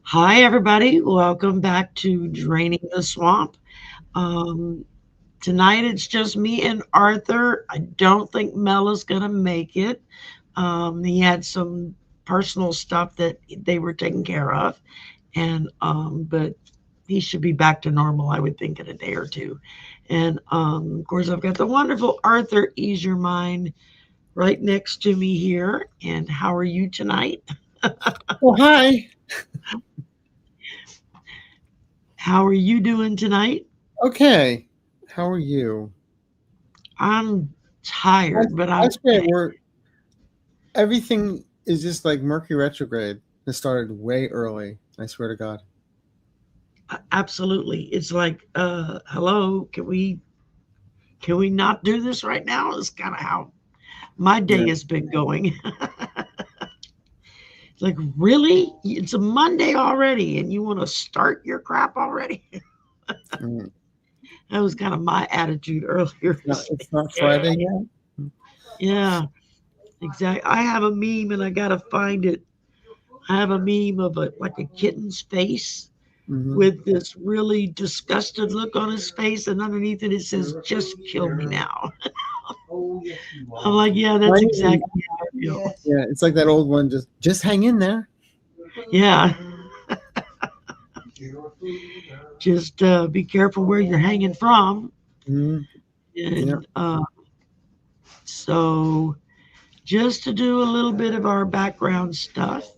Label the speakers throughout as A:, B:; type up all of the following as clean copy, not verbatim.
A: Hi, everybody. Welcome back to Draining the Swamp. Tonight it's just me and Arthur. I don't think Mel is going to make it. He had some personal stuff that they were taking care of, and but he should be back to normal, I would think, in a day or two. And of course, I've got the wonderful Arthur Ease Your Mind right next to me here. And how are you tonight?
B: Well, hi.
A: How are you doing tonight?
B: Okay. How are you?
A: I'm tired, but I'm
B: okay. Everything is just like Mercury retrograde. It started way early. I swear to God.
A: Absolutely. It's like, hello, can we not do this right now? It's kind of how my day has been going. Like, really? It's a Monday already, and you want to start your crap already? That was kind of my attitude earlier.
B: It's not Friday yet?
A: Yeah, exactly. I have a meme, and I got to find it. I have a meme of like a kitten's face with this really disgusted look on his face, and underneath it says, "Just kill me now." I'm like, yeah, that's exactly how I feel.
B: Yeah, it's like that old one, just hang in there.
A: Yeah. Just be careful where you're hanging from. And so just to do a little bit of our background stuff,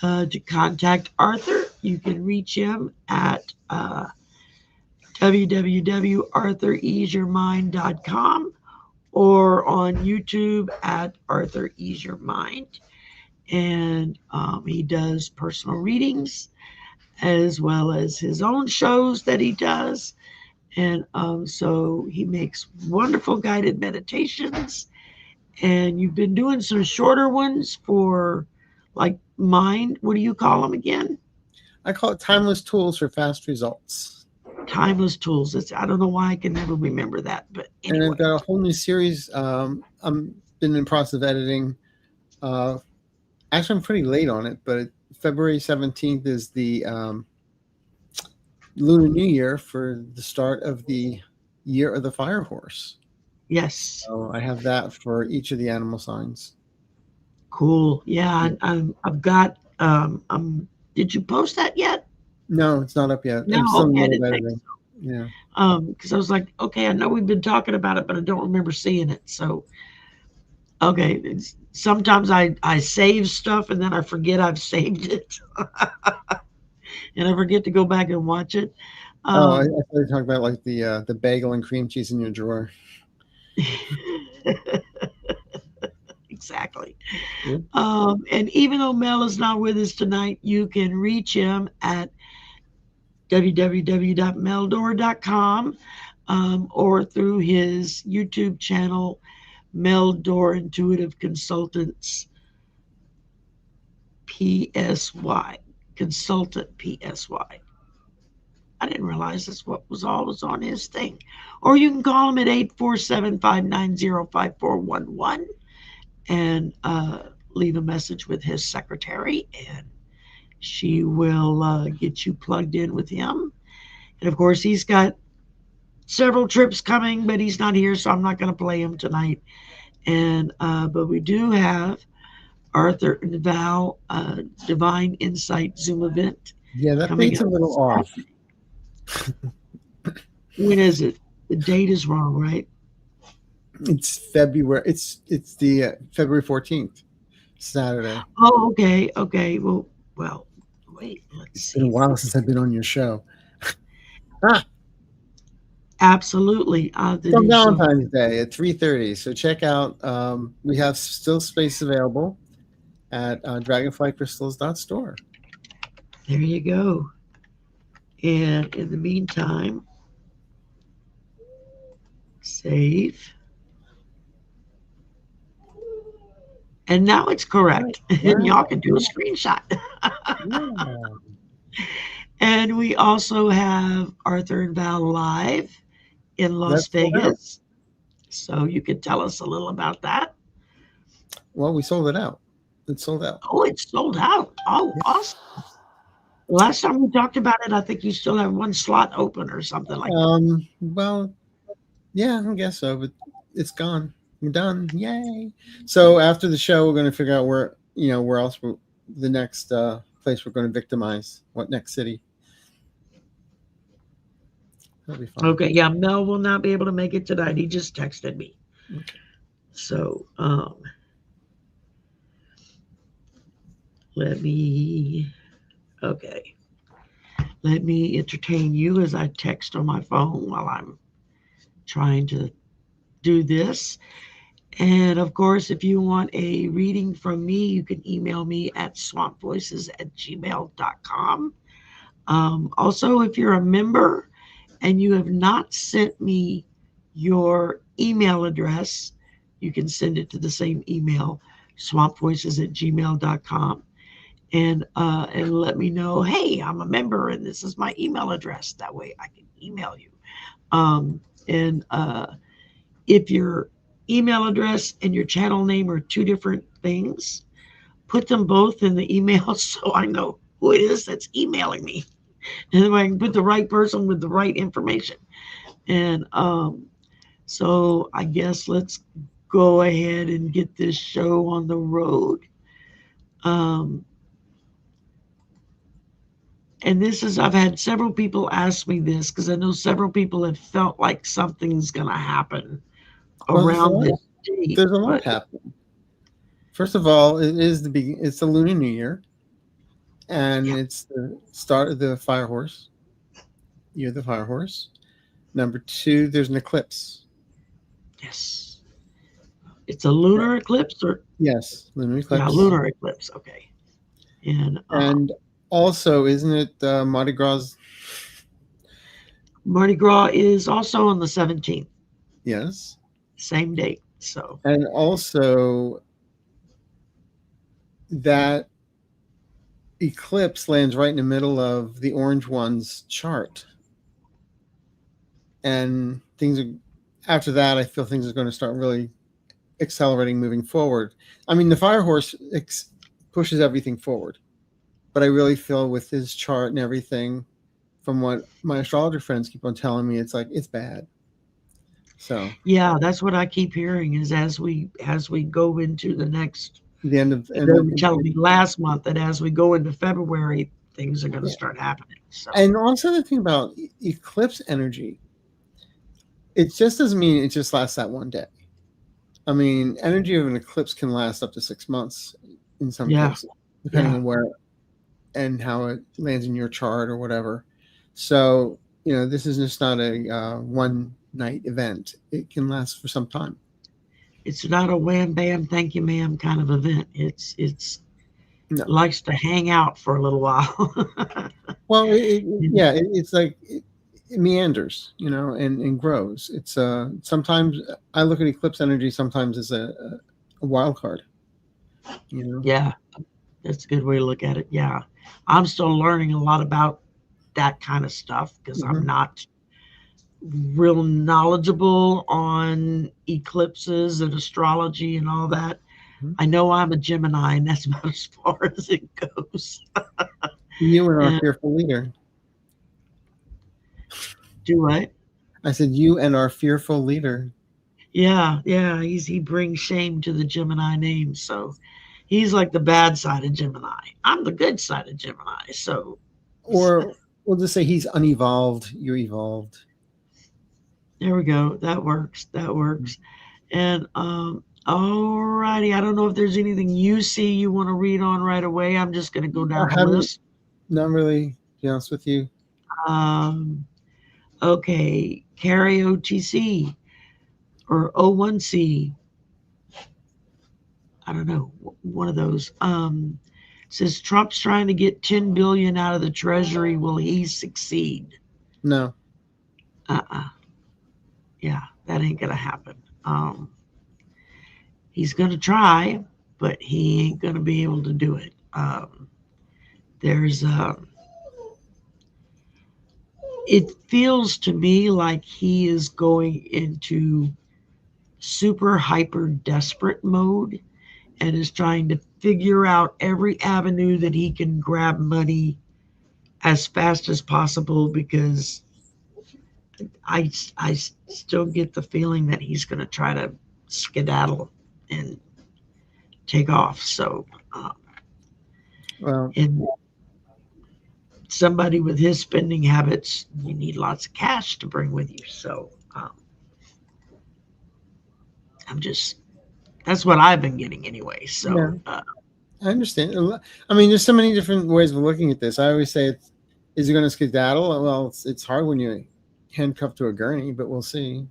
A: to contact Arthur, you can reach him at www.arthureaseyourmind.com or on YouTube at Arthur Ease Your Mind. And he does personal readings as well as his own shows that he does. And so he makes wonderful guided meditations. And you've been doing some shorter ones for like mind. What do you call them again?
B: I call it Timeless Tools for Fast Results.
A: Timeless Tools. I don't know why I can never remember that. But anyway.
B: And I've got a whole new series. I'm been in the process of editing. Actually, I'm pretty late on it, but February 17th is the Lunar New Year for the start of the Year of the Fire Horse.
A: Yes.
B: So I have that for each of the animal signs.
A: Cool. Yeah, I've got. Did you post that yet?
B: No, it's not up yet.
A: No, okay, I didn't think so.
B: Yeah.
A: Because I was like, okay, I know we've been talking about it, but I don't remember seeing it. So, okay. Sometimes I save stuff and then I forget I've saved it, and I forget to go back and watch it.
B: I thought you were talking about like the bagel and cream cheese in your drawer.
A: Exactly. And even though Mel is not with us tonight, you can reach him at www.meldor.com or through his YouTube channel, Meldor Intuitive Consultants PSY. Consultant PSY. I didn't realize that's what was always on his thing. Or you can call him at 847-590-5411 and leave a message with his secretary, and she will get you plugged in with him. And of course, he's got several trips coming, but he's not here, so I'm not going to play him tonight. And but we do have Arthur and Val Divine Insight Zoom event.
B: Yeah, that date's a little off.
A: When is it? The date is wrong, right?
B: It's February. It's the February 14th, Saturday.
A: Oh, okay. Well, wait. Let's see.
B: It's been a while since I've been on your show.
A: Absolutely.
B: On Valentine's Day at 3:30. So check out. We have still space available at dragonflycrystals.store.
A: There you go. And in the meantime, save. And now it's correct. Wow. And y'all can do a screenshot. And we also have Arthur and Val live in Las
B: That's sold out.
A: Vegas. So you could tell us a little about that.
B: Well, we sold it out. It's sold out.
A: Oh, it's sold out. Oh,
B: Yeah.
A: awesome. Last time we talked about it, I think you still have one slot open or something like that.
B: Well, yeah, I guess so, but it's gone. We're done. Yay. So after the show, we're going to figure out where else the next place we're going to victimize. What next city? That'll be fun.
A: Okay, yeah, Mel will not be able to make it tonight. He just texted me.
B: Okay.
A: So let me, okay, let me entertain you as I text on my phone while I'm trying to do this. And of course, if you want a reading from me, you can email me at swampvoices@gmail.com. Also, if you're a member and you have not sent me your email address, you can send it to the same email, swampvoices@gmail.com. And let me know, hey, I'm a member and this is my email address. That way I can email you. And if your email address and your channel name are two different things, put them both in the email so I know who it is that's emailing me. And then I can put the right person with the right information. And so I guess let's go ahead and get this show on the road. Um, and this is, I've had several people ask me this because I know several people have felt like something's going to happen
B: Well,
A: around this date.
B: there's a lot
A: But
B: happening. First of all, it's the Lunar New Year, and
A: yeah,
B: it's the start of the fire horse. You're the fire horse. Number two, there's an eclipse.
A: yes. It's a lunar eclipse or,
B: Yes, lunar
A: yeah,
B: eclipse.
A: lunar eclipse. Okay. And
B: And also, isn't it Mardi Gras?
A: Mardi Gras is also on the 17th,
B: Yes.
A: same date. So,
B: And also, that eclipse lands right in the middle of the orange one's chart. And after that, I feel things are going to start really accelerating moving forward. I mean, the fire horse pushes everything forward. But I really feel with his chart and everything, from what my astrologer friends keep on telling me, it's like it's bad. So
A: yeah, that's what I keep hearing is as we go into the next,
B: the end of
A: they were telling me last month that as we go into February, things are going to
B: yeah.
A: start happening. So,
B: And also the thing about eclipse energy, it just doesn't mean it just lasts that one day. I mean, energy of an eclipse can last up to 6 months in some
A: yeah,
B: cases, depending
A: yeah,
B: on where and how it lands in your chart or whatever. So, this is just not a one night event. It can last for some time.
A: it's not a wham bam, thank you, ma'am kind of event. It's
B: No.
A: likes to hang out for a little while.
B: Well, it's like it meanders, and grows. It's sometimes I look at eclipse energy sometimes as a wild card,
A: Yeah, that's a good way to look at it. Yeah. I'm still learning a lot about that kind of stuff because I'm
B: hmm
A: not real knowledgeable on eclipses and astrology and all that. I know I'm a Gemini, and that's about as far as it goes.
B: You and our
A: And
B: fearful leader.
A: do what?
B: I said you and our fearful leader.
A: Yeah, yeah. He brings shame to the Gemini name, so he's like the bad side of Gemini. I'm the good side of Gemini. So
B: Or we'll just say he's unevolved, you're evolved.
A: there we go. That works. That works. And alrighty. I don't know if there's anything you see you want to read on right away. I'm just gonna go down
B: I
A: the
B: haven't,
A: list.
B: not really, to be honest with you.
A: Um, okay, carry OTC or O1C. I don't know, one of those. Says Trump's trying to get 10 billion out of the Treasury. Will he succeed?
B: No.
A: Uh-uh. Yeah, that ain't gonna happen. He's gonna try, but he ain't gonna be able to do it. There's it feels to me like he is going into super hyper desperate mode and is trying to figure out every avenue that he can grab money as fast as possible because I still get the feeling that he's going to try to skedaddle and take off. So,
B: Well,
A: and somebody with his spending habits, you need lots of cash to bring with you. So, I'm just, that's what I've been getting anyway.
B: yeah,
A: So,
B: I understand. I mean, there's so many different ways of looking at this. I always say, is he going to skedaddle? Well, it's hard when you're handcuffed to a gurney, but we'll see.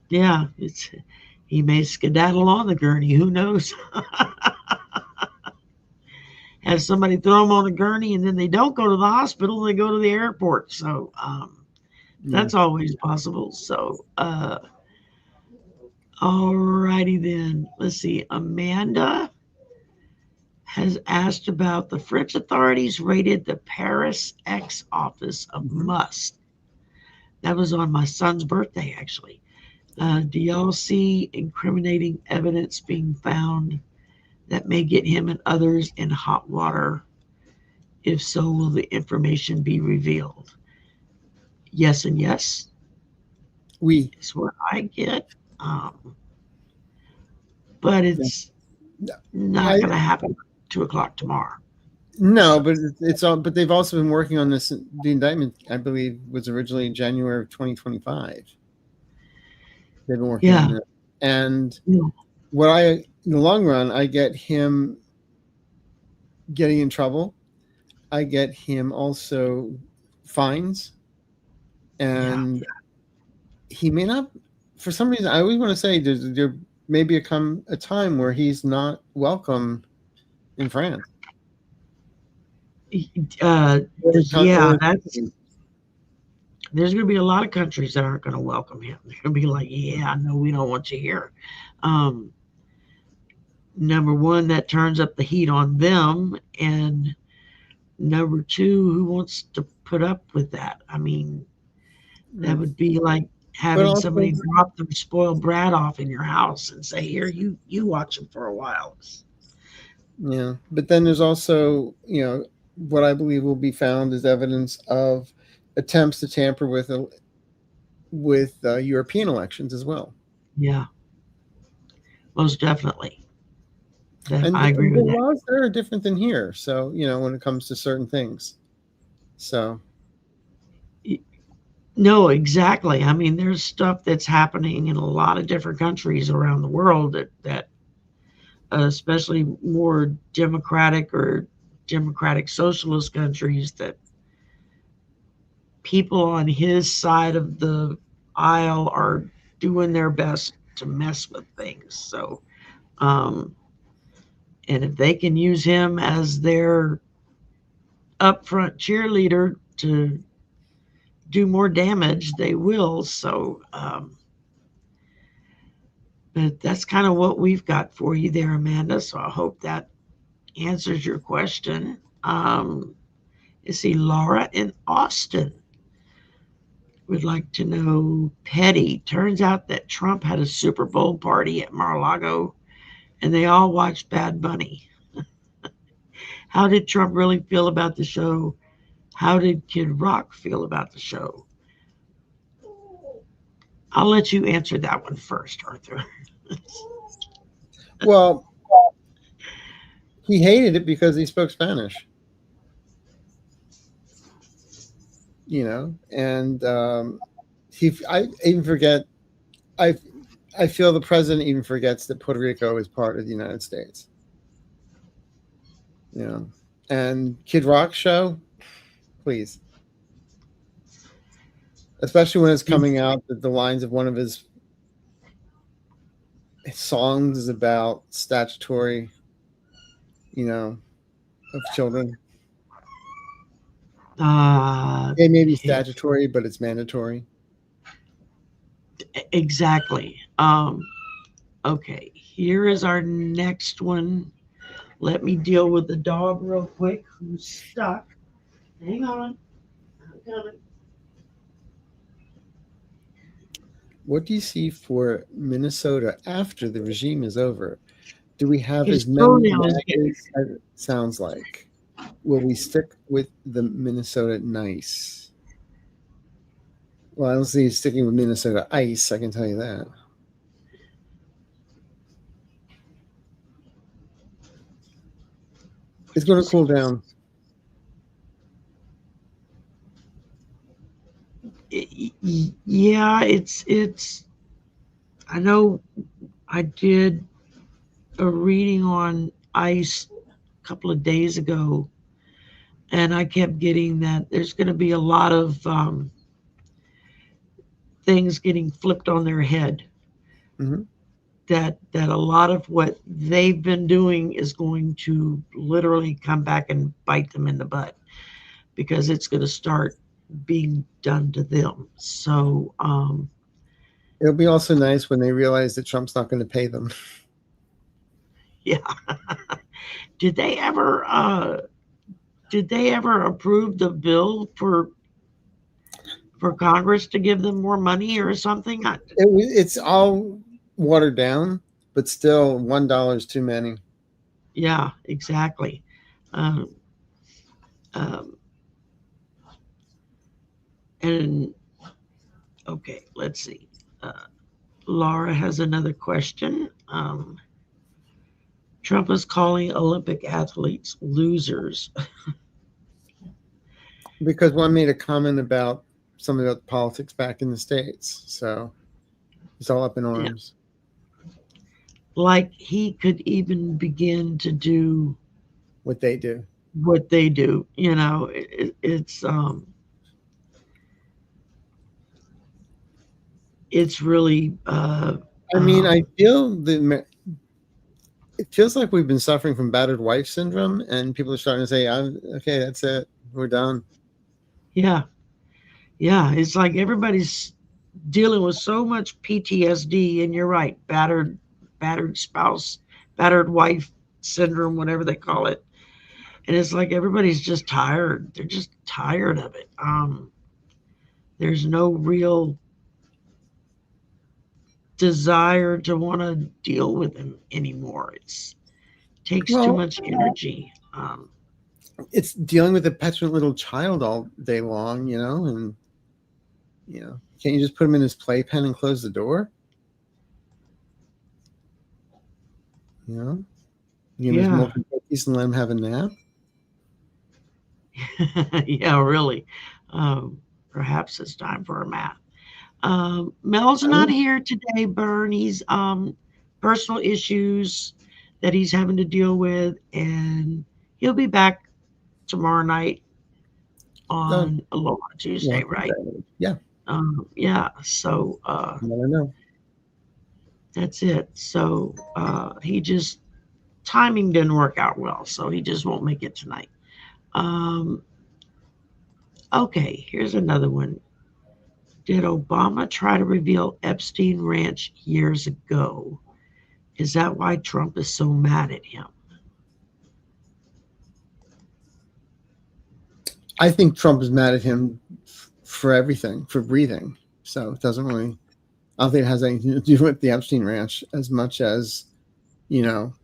A: yeah, he may skedaddle on the gurney. Who knows? Have somebody throw them on a gurney and then they don't go to the hospital, they go to the airport. So
B: Yeah.
A: that's always possible. So, all righty then. Let's see. Amanda has asked about the French authorities raided the Paris ex office of
B: Hmm.
A: Musk. That was on my son's birthday, actually. Do y'all see incriminating evidence being found that may get him and others in hot water? If so, will the information be revealed? Yes, and yes
B: We.
A: is what I get. Um, but
B: Yeah.
A: it's not
B: I
A: going to happen at 2 o'clock tomorrow.
B: no,
A: So,
B: but it's all. But they've also been working on this. The indictment, I believe, was originally in January of 2025. They've been working on
A: yeah.
B: this, and
A: Yeah.
B: what I in the long run, I get him getting in trouble. I get him also fines,
A: Yeah.
B: and he may not. For some reason, I always want to say there may be a time where he's not welcome in France.
A: Uh,
B: Or,
A: yeah, that's there's going to be a lot of countries that aren't going to welcome him. They're going to be like, yeah, no, we don't want you here. Um, Number one, that turns up the heat on them. And number two, who wants to put up with that? I mean, that would be like
B: but
A: having
B: also
A: somebody drop their spoiled brat off in your house and say, here, you watch him for a while.
B: yeah, but then there's also what I believe will be found as evidence of attempts to tamper with European elections as well.
A: Yeah, most definitely. That
B: And
A: I agree
B: the
A: with that.
B: laws there are different than here. So, when it comes to certain things. So,
A: No, exactly. I mean, there's stuff that's happening in a lot of different countries around the world that especially more democratic or democratic socialist countries, that people on his side of the aisle are doing their best to mess with things. So, um, and if they can use him as their upfront cheerleader to do more damage, they will. So, but that's kind of what we've got for you there, Amanda. So I hope that answers your question. You see, Laura in Austin would like to know, Petty. Turns out that Trump had a Super Bowl party at Mar-a-Lago and they all watched Bad Bunny. How did Trump really feel about the show? How did Kid Rock feel about the show? I'll let you answer that one first, Arthur.
B: well, he hated it because he spoke Spanish, and I even forget. I I feel the president even forgets that Puerto Rico is part of the United States. You know, and Kid Rock show, please, especially when it's coming out that the lines of one of his songs is about statutory, you know, of children.
A: Uh,
B: It may be
A: yeah,
B: statutory, but it's mandatory.
A: exactly. Okay, here is our next one. Let me deal with the dog real quick who's stuck. Hang on. I'm coming.
B: What do you see for Minnesota after the regime is over? Do we have
A: His
B: as many
A: pronouns get
B: MAGAs as it sounds like? Will we stick with the Minnesota nice? Well, I don't see you sticking with Minnesota ice, I can tell you that. It's going to cool down.
A: yeah, it's. I know I did a reading on ice a couple of days ago, and I kept getting that there's going to be a lot of things getting flipped on their head.
B: Hmm.
A: That a lot of what they've been doing is going to literally come back and bite them in the butt because it's going to start being done to them. So
B: It'll be also nice when they realize that Trump's not going to pay them.
A: yeah, did they ever approve the bill for Congress to give them more money or something?
B: It's all watered down, but still $1 is too many.
A: Yeah, exactly. Um, um, and okay, let's see. Uh, Laura has another question. Trump is calling Olympic athletes losers.
B: Because one made a comment about something about politics back in the States. So it's all up in
A: Yeah,
B: arms.
A: like he could even begin to do
B: What they do.
A: what they do. It's really
B: I mean, I feel it feels like we've been suffering from battered wife syndrome, and people are starting to say, "Okay, that's it, we're done."
A: yeah, yeah. It's like everybody's dealing with so much PTSD, and you're right, battered spouse, battered wife syndrome, whatever they call it. And it's like everybody's just tired. They're just tired of it. There's no real desire to want to deal with him anymore. It takes too
B: Well,
A: much energy.
B: it's dealing with a petulant little child all day long, and can't you just put him in his playpen and close the door? You know, give him his
A: Yeah,
B: milk and cookies and let him have a nap.
A: yeah, really. Um, Perhaps it's time for a math. Mel's
B: I don't
A: not
B: know.
A: here today, Bern. He's personal issues that he's having to deal with, and he'll be back tomorrow night
B: No,
A: on Aloha
B: well,
A: Tuesday, right?
B: yeah,
A: Yeah. So
B: I don't know.
A: that's it. So he just timing didn't work out well, so he just won't make it tonight. Um, okay, here's another one. Did Obama try to reveal Epstein Ranch years ago? Is that why Trump is so mad at him?
B: I think Trump is mad at him for everything, for breathing. So it doesn't really. I don't think it has anything to do with the Epstein Ranch as much as you know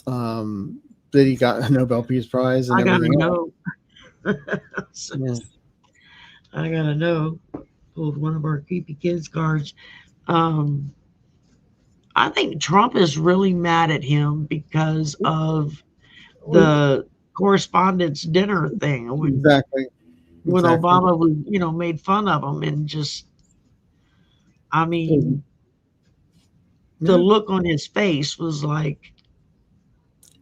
B: um, that he got a Nobel Peace Prize and
A: I gotta
B: everything else.
A: know. So,
B: Yeah.
A: I gotta know. Pulled one of our creepy kids cards. Um, I think Trump is really mad at him because of the correspondence dinner thing
B: Exactly.
A: when
B: Exactly.
A: Obama was, made fun of him and just, I mean, the
B: Yeah.
A: look on his face was like,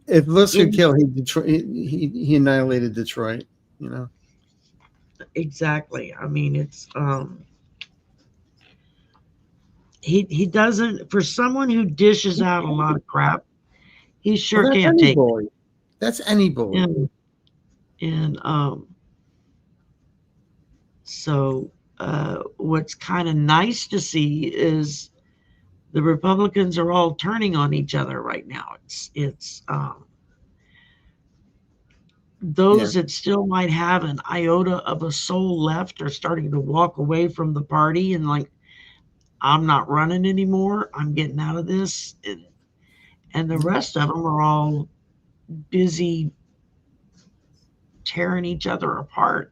B: If looks could
A: in
B: kill, he annihilated Detroit. You know.
A: exactly. I mean, it's he doesn't for someone who dishes out a lot of crap, he
B: Well,
A: sure
B: that's
A: can't
B: any
A: take it.
B: bully. That's any bully.
A: And so what's kind of nice to see is the Republicans are all turning on each other right now. It's
B: Yeah.
A: those that still might have an iota of a soul left are starting to walk away from the party and like I'm not running anymore. I'm getting out of this. And the rest of them are all busy tearing each other apart,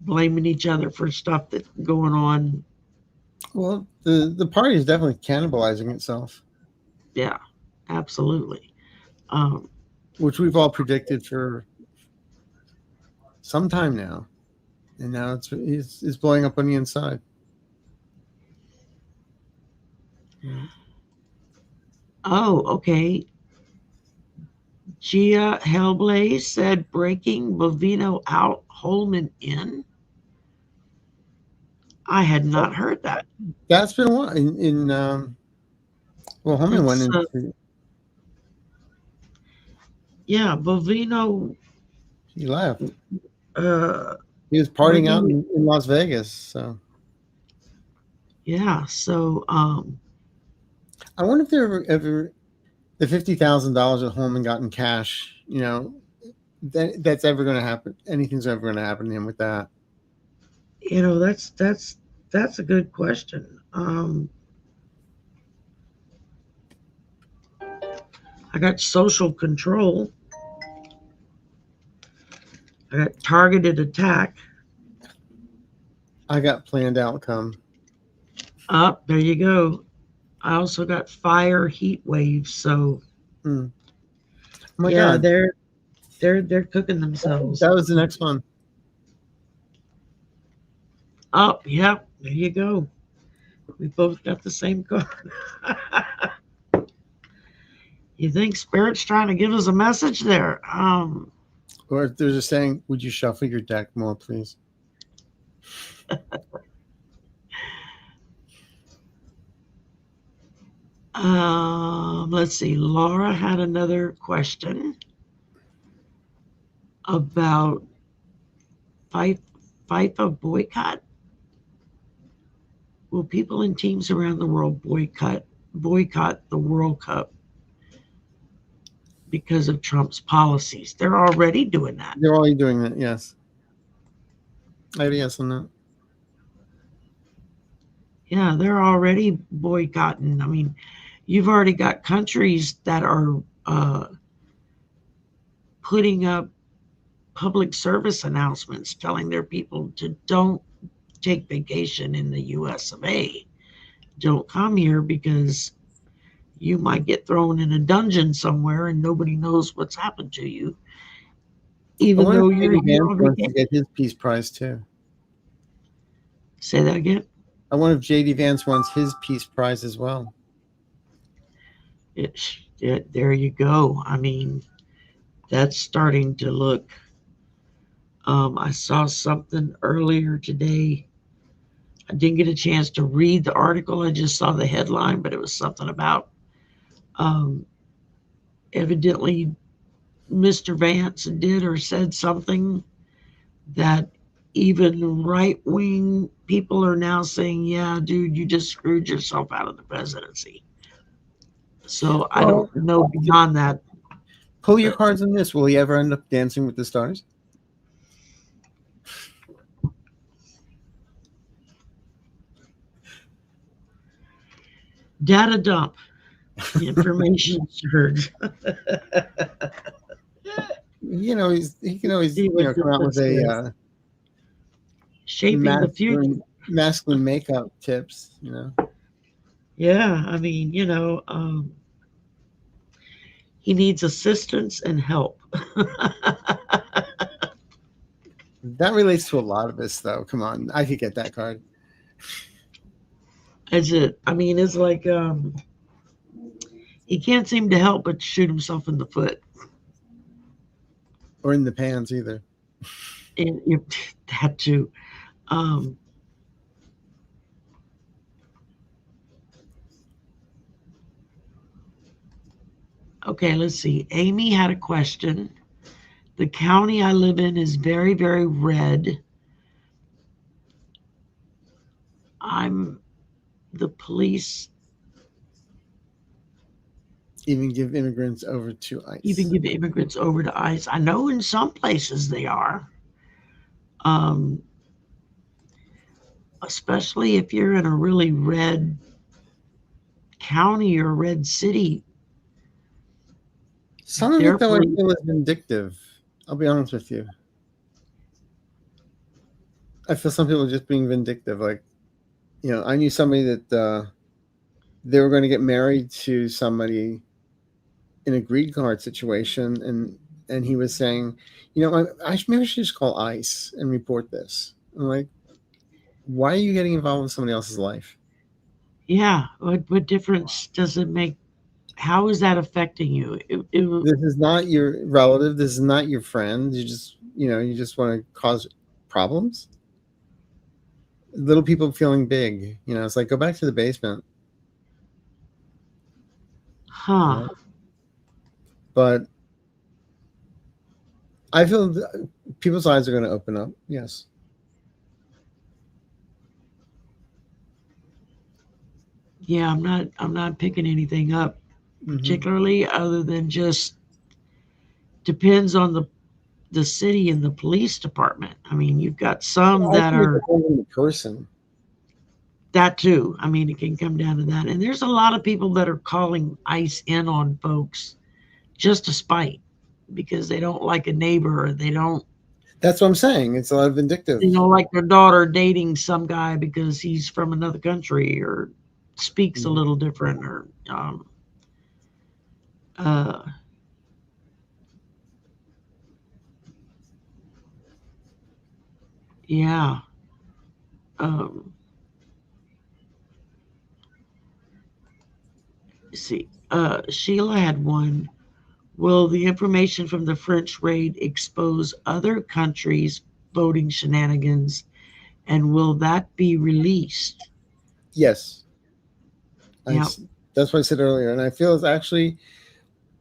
A: blaming each other for stuff that's going on.
B: Well, the party is definitely cannibalizing itself,
A: Yeah, absolutely. Um,
B: which we've all predicted for some time now, and now it's blowing up on the inside. Yeah.
A: oh, okay. Gia Hellblaze said breaking Bovino out, Holman in. I had not heard that.
B: That's been a while. Well, Holman went
A: It's
B: into
A: yeah, Bovino
B: he left.
A: uh
B: He was partying out
A: breaking
B: in Las Vegas. So
A: yeah, so
B: I wonder if there ever the $50,000 that Holman got in cash. That's ever going to happen. Anything's ever going to happen to him with that.
A: that's a good question. I got social control. I got targeted attack.
B: I got planned outcome.
A: Up there you go. I also got fire heat waves. So
B: Hmm. Oh my
A: yeah,
B: God,
A: they're cooking themselves.
B: that was the next one.
A: Up, yep, there you go. We both got the same card. You think Spirit's trying to give us a message there?
B: Or they're just saying, "Would you shuffle your deck more, please?"
A: Let's see. Laura had another question about FIFA, FIFA boycott. Will people in teams around the world boycott the World Cup because of Trump's policies? They're already doing that.
B: They're already doing that. Yes, I have a yes on that.
A: Yeah, they're already boycotting. I mean, you've already got countries that are putting up public service announcements telling their people to don't take vacation in the US of A. Don't come here because you might get thrown in a dungeon somewhere and nobody knows what's happened to you,
B: I
A: even
B: wonder if
A: though you're
B: JD
A: here
B: Vance
A: on
B: wants to
A: vacation.
B: get his Peace Prize too.
A: Say that again.
B: I wonder if JD Vance wants his Peace Prize as well.
A: There you go. I mean, that's starting to look. I saw something earlier today. I didn't get a chance to read the article. I just saw the headline, but it was something about um, evidently Mr. Vance did or said something that even right wing people are now saying, yeah, dude, you just screwed yourself out of the presidency. So I
B: Well,
A: don't know beyond that.
B: pull your
A: But
B: cards on this. Will he ever end up dancing with the stars?
A: data dump, information surge.
B: He can always
A: See what
B: come out with
A: difference is.
B: a
A: Shaping the future.
B: masculine makeup tips.
A: Yeah, I mean, he needs assistance and help.
B: That relates to a lot of us, though. Come on, I could get that card.
A: That's it. I mean, it's like he can't seem to help but shoot himself in the foot.
B: Or in the pants either.
A: And that too. Um, okay, let's see. Amy had a question. The county I live in is very, very red. I'm the police
B: Even give immigrants over to
A: even
B: ICE.
A: give immigrants over to ICE. I know in some places they are. Um, especially if you're in a really red county or red city.
B: Some of
A: Their
B: it, though, I
A: police,
B: feel is vindictive. I'll be honest with you. I feel some people are just being vindictive. Like, I knew somebody that they were going to get married to somebody in a green card situation, and he was saying, maybe I should just call ICE and report this. I'm like, why are you getting involved with somebody else's life?
A: yeah, what difference does it make? How is that affecting you?
B: This is not your relative. This is not your friend. You just want to cause problems. Little people feeling big. It's like, go back to the basement. You
A: huh?
B: know, but I feel people's eyes are going to open up. Yes.
A: Yeah, I'm not picking anything up
B: Mm-hmm.
A: particularly, other than just depends on the city and the police department. I mean, you've got some
B: I
A: that
B: think it
A: are
B: depends on the person.
A: that too. I mean, it can come down to that. And there's a lot of people that are calling ICE in on folks just to spite because they don't like a neighbor, or
B: That's what I'm saying. It's a lot of vindictive.
A: they don't like their daughter dating some guy because he's from another country or speaks a
B: Mhm.
A: little different, or uh, yeah. Um, see, Sheila had one. Will the information from the French raid expose other countries' voting shenanigans, and will that be released?
B: Yes, I.
A: Yep.
B: s- That's what I said earlier, and I feel it's actually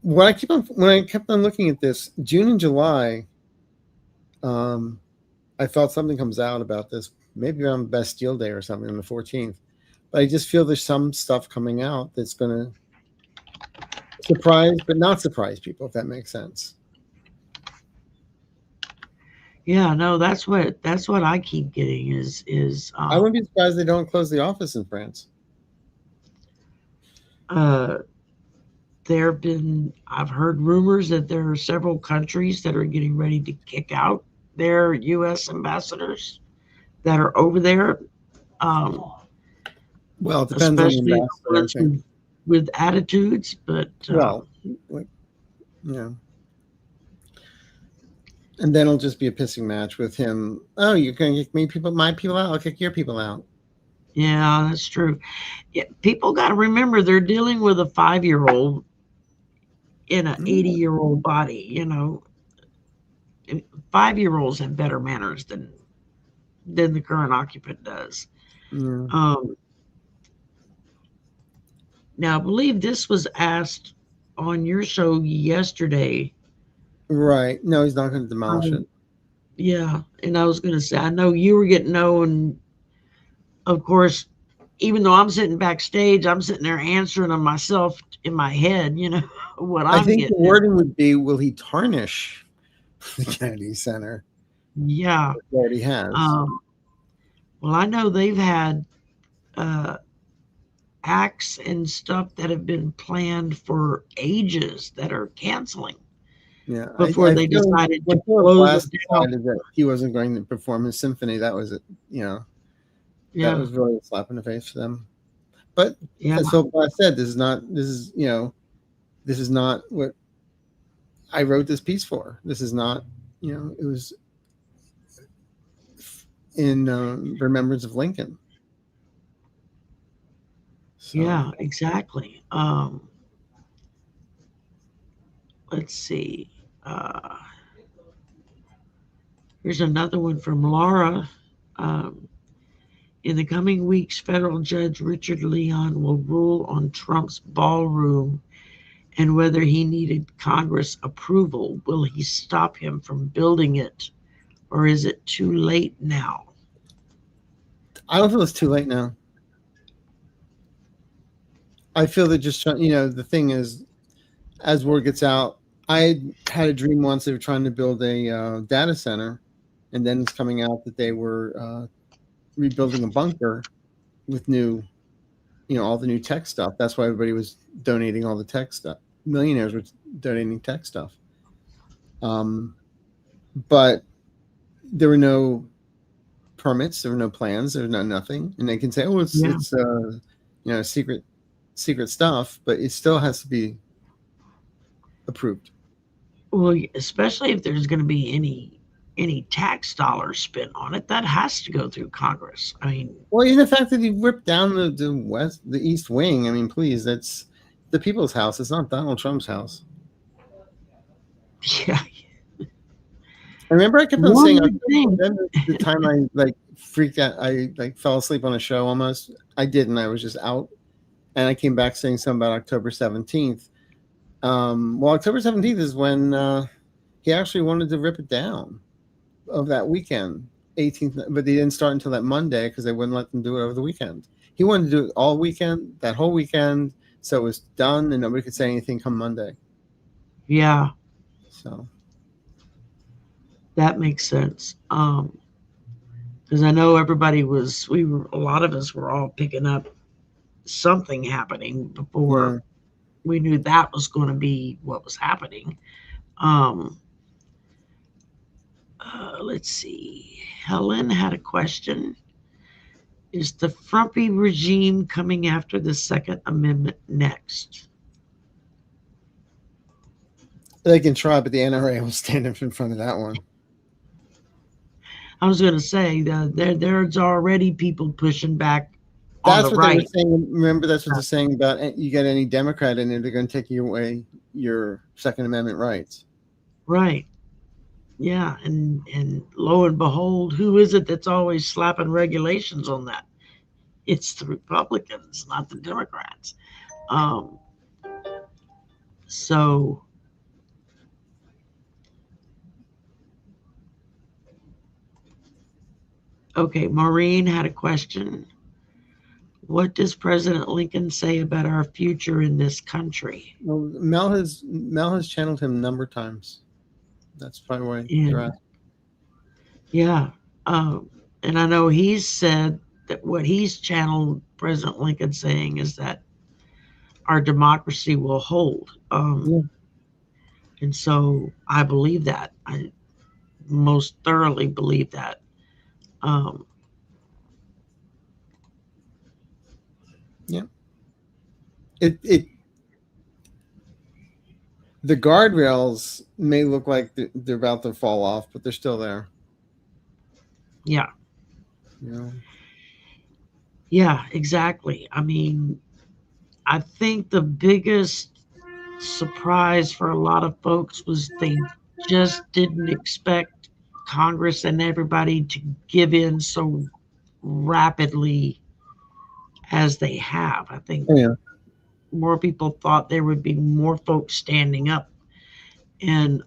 B: when I kept on looking at this June and July. Um, I felt something comes out about this, maybe on Bastille Day or something on the 14th. But I just feel there's some stuff coming out that's going to surprise, but not surprise people, if that makes sense.
A: Yeah, no, that's what I keep getting is
B: I wouldn't be surprised they don't close the office in France.
A: uh there have been I've heard rumors that there are several countries that are getting ready to kick out their US ambassadors that are over there, um
B: Well, it depends on the
A: especially the
B: ambassador, I
A: ones
B: think.
A: with attitudes, but
B: Well, like, you know, and then it'll just be a pissing match with him. Oh, you're going to kick my people out. I'll kick your people out.
A: yeah, that's true. Yeah, people got to remember they're dealing with a 5-year-old in an
B: Mm,
A: 80-year-old body. 5-year-olds have better manners than the current occupant does.
B: yeah,
A: Um, Now, I believe this was asked on your show yesterday.
B: right. No, he's not going to demolish it.
A: Um, yeah, and I was going to say, I know you were getting no, and of course, even though I'm sitting backstage, I'm sitting there answering them myself in my head, what
B: I
A: I'm
B: think the
A: getting at.
B: wording would be, will he tarnish the Kennedy Center?
A: Yeah.
B: He already has.
A: Um, well, I know they've had uh, acts and stuff that have been planned for ages that are canceling
B: Yeah,
A: before
B: I
A: they
B: feel
A: decided to
B: when Philip
A: close
B: Glass
A: it down.
B: decided that he wasn't going to perform his symphony, that was it. That
A: Yeah.
B: was really a slap in the face for them. But
A: Yeah.
B: as Philip Glass said, this is not what I wrote this piece for. This is not, it was in remembrance of Lincoln. So
A: Yeah, exactly. Let's see. Uh, Here's another one from Laura. Um, in the coming weeks, federal judge Richard Leon will rule on Trump's ballroom and whether he needed Congress approval. Will he stop him from building it, or is it too late now?
B: I don't feel it's too late now. I feel that just the thing is, as word gets out, I had a dream once they were trying to build a data center, and then it's coming out that they were rebuilding a bunker with new, all the new tech stuff. That's why everybody was donating all the tech stuff. Millionaires were donating tech stuff. But there were no permits, there were no plans, there was nothing. And they can say, oh, it's secret stuff, but it still has to be approved.
A: Well, especially if there's going to be any tax dollars spent on it, that has to go through Congress. I mean,
B: well, even the fact that he ripped down the East Wing. I mean, please, that's the people's house. It's not Donald Trump's house.
A: yeah.
B: I remember I kept on saying
A: thing.
B: the time I freaked out. I fell asleep on a show almost. I didn't. I was just out, and I came back saying something about October 17th. Well, October 17th is when he actually wanted to rip it down of that weekend, 18th, but they didn't start until that Monday because they wouldn't let them do it over the weekend. He wanted to do it all weekend, that whole weekend, so it was done and nobody could say anything come Monday.
A: Yeah.
B: So
A: that makes sense. Because I know a lot of us were all picking up something happening before we knew that was going to be what was happening. Let's see. Helen had a question. Is the frumpy regime coming after the Second Amendment next?
B: they can try, but the NRA will stand up in front of that one.
A: I was going to say there's already people pushing back.
B: That's
A: on the
B: what
A: right.
B: they were saying. Remember, that's what they're saying about you get any Democrat in there, they're going to take you away your Second Amendment rights.
A: Right. Yeah, and lo and behold, who is it that's always slapping regulations on that? It's the Republicans, not the Democrats. So okay, Maureen had a question. What does President Lincoln say about our future in this country?
B: Well, Mel has channeled him a number of times. That's probably why they're asking.
A: Yeah, and I know he's said that what he's channeled President Lincoln saying is that our democracy will hold. And so I believe that. I most thoroughly believe that.
B: Yeah. It the guardrails may look like they're about to fall off, but they're still there.
A: Yeah.
B: Yeah.
A: Yeah, exactly. I mean, I think the biggest surprise for a lot of folks was they just didn't expect Congress and everybody to give in so rapidly as they have. I think more people thought there would be more folks standing up, and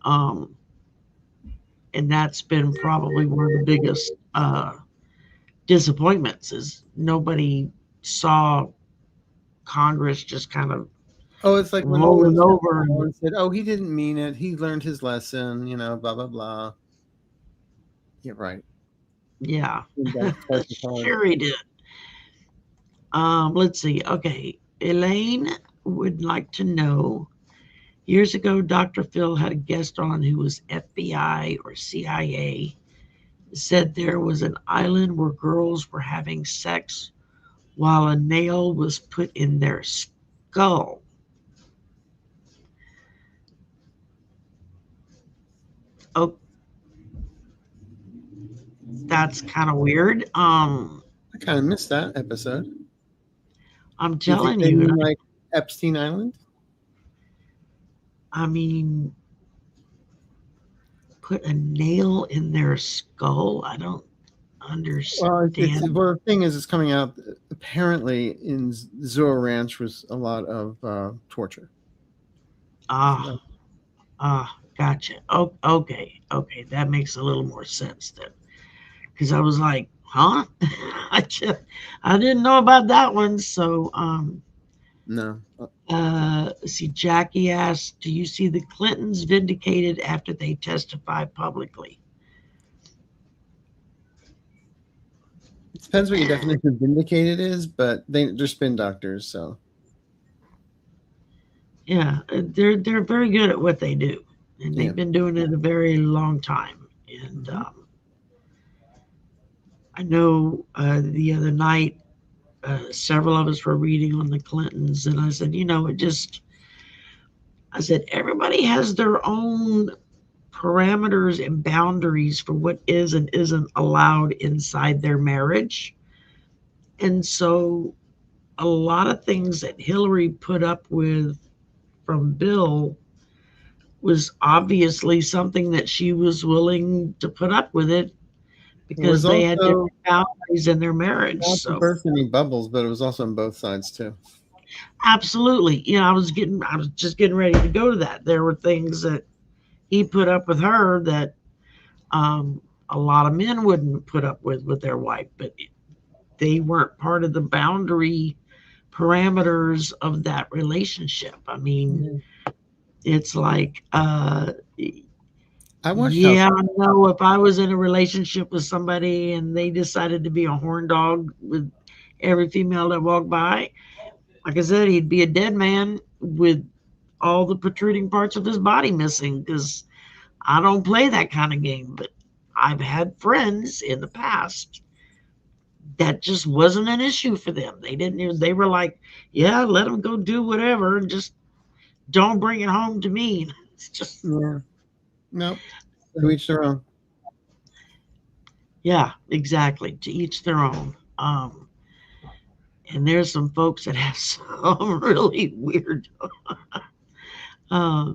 A: that's been probably one of the biggest disappointments is nobody saw Congress just kind of
B: it's like when
A: rolling over
B: and said, "Oh, he didn't mean it. He learned his lesson." Blah blah blah. Yeah, right.
A: Yeah, sure he did. Let's see. Okay, Elaine would like to know. Years ago, Dr. Phil had a guest on who was FBI or CIA. Said there was an island where girls were having sex while a nail was put in their skull. Oh, that's kind of weird.
B: I kind of missed that episode.
A: I'm telling you,
B: like Epstein Island.
A: I mean, put a nail in their skull. I don't understand.
B: Well, the thing is, it's coming out. Apparently, in Zorro Ranch was a lot of torture.
A: Gotcha. Oh, okay, that makes a little more sense then. Because I was like, huh? I didn't know about that one. So,
B: no.
A: See, Jackie asked, "Do you see the Clintons vindicated after they testify publicly?"
B: Depends what your definition of vindicated is, but they're spin doctors, so
A: Yeah, they're very good at what they do, and
B: yeah.
A: they've been doing it a very long time. And
B: Hmm.
A: I know the other night, several of us were reading on the Clintons, and I said, I said, everybody has their own parameters and boundaries for what is and isn't allowed inside their marriage. And so a lot of things that Hillary put up with from Bill was obviously something that she was willing to put up with it
B: It was
A: because they had
B: also
A: different boundaries in their marriage.
B: not to
A: So
B: burst any bubbles, but it was also on both sides too.
A: absolutely, I was just getting ready to go to that. There were things that he put up with her that um, a lot of men wouldn't put up with their wife, but they weren't part of the boundary parameters of that relationship. I mean,
B: Yeah.
A: it's like,
B: I watched House.
A: yeah, no, if I was in a relationship with somebody and they decided to be a horn dog with every female that walked by, like I said, he'd be a dead man with all the protruding parts of his body missing because I don't play that kind of game. But I've had friends in the past that just wasn't an issue for them. They didn't even, they were like, yeah, let them go do whatever and just don't bring it home to me. It's just,
B: Yeah. No, to each their own.
A: yeah, exactly. To each their own. And there's some folks that have some really weird. Uh,